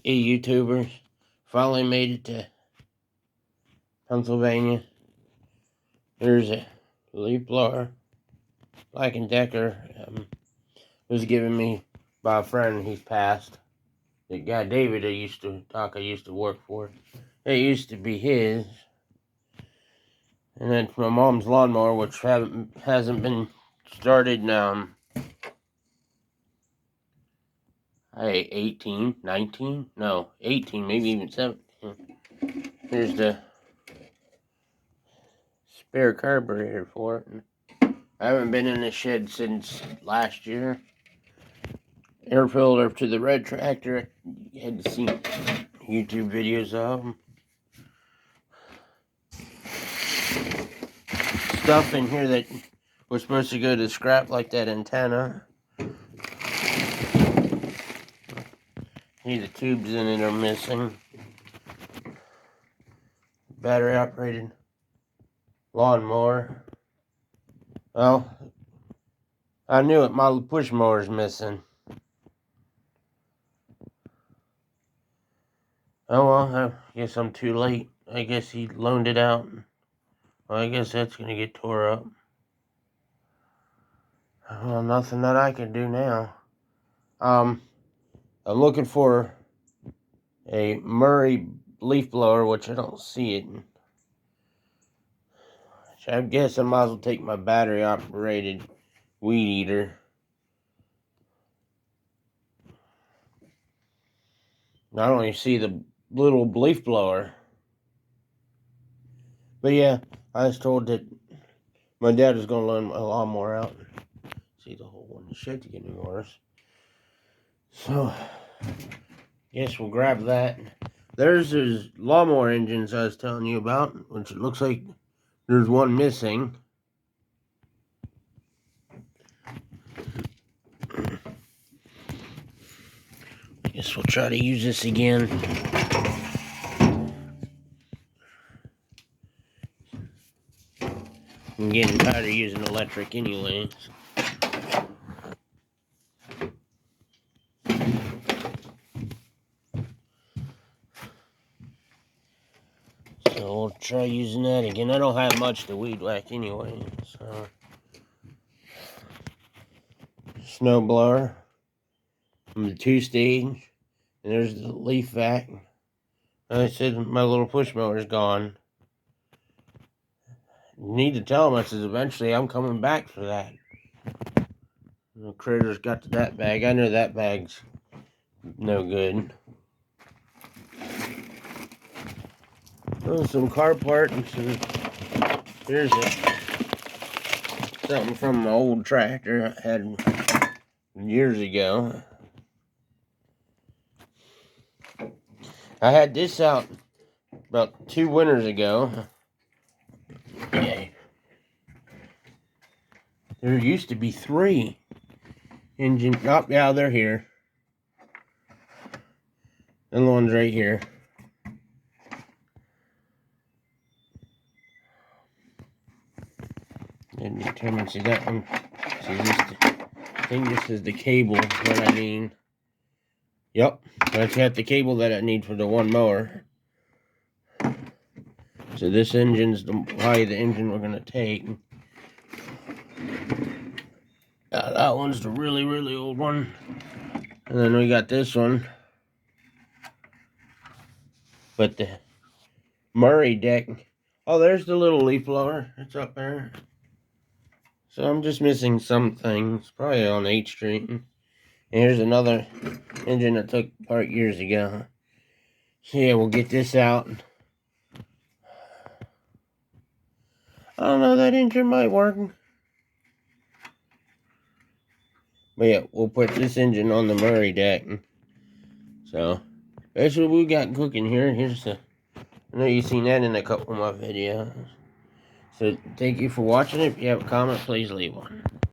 YouTubers finally made it to Pennsylvania. There's a leaf blower, Black & Decker. It was given me by a friend. He's passed. The guy David I used to work for. It used to be his. And then my mom's lawnmower, which hasn't been started now. 18, 19? No, 18, maybe even 17. Here's the spare carburetor for it. I haven't been in the shed since last year. Air filter to the red tractor. You had to see YouTube videos of them. Stuff in here that was supposed to go to scrap, like that antenna. The tubes in it are missing. Battery operated lawnmower. Well, I knew it. My push mower's missing. Oh well, I guess I'm too late. I guess he loaned it out. Well, I guess that's gonna get tore up. Well, nothing that I can do now. I'm looking for a Murray leaf blower, which I don't see it. I guess I might as well take my battery operated weed eater. I don't even see the little leaf blower. But yeah, I was told that my dad was going to loan my lawnmower out. See, the hole in the shed's getting worse. So, guess we'll grab that. There's those lawnmower engines I was telling you about, which it looks like there's one missing. I guess we'll try to use this again. I'm getting tired of using electric anyways. So we'll try using that again. I don't have much to weed whack anyway. So, snow blower from the 2-stage, and there's the leaf vac. I said my little push mower's gone. Need to tell them I said eventually I'm coming back for that. The critters got to that bag. I know that bag's no good. Oh, some car parts and some. Here's something from my old tractor I had years ago. I had this out about 2 winters ago. There used to be 3 engine. Oh, yeah, they're here. And the one's right here. And determine, see that one. See this. I think this is the cable that I need. Yep, that's got the cable that I need for the one mower. So this engine's probably the engine we're gonna take. That one's the really, really old one. And then we got this one. But the Murray deck. Oh, there's the little leaf blower. It's up there. So I'm just missing some things. Probably on 8th Street. And here's another engine I took apart years ago. So yeah, we'll get this out. I don't know, that engine might work. But yeah, we'll put this engine on the Murray deck. So, that's what we got cooking here. Here's the, I know you've seen that in a couple of my videos. So, thank you for watching. If you have a comment, please leave one.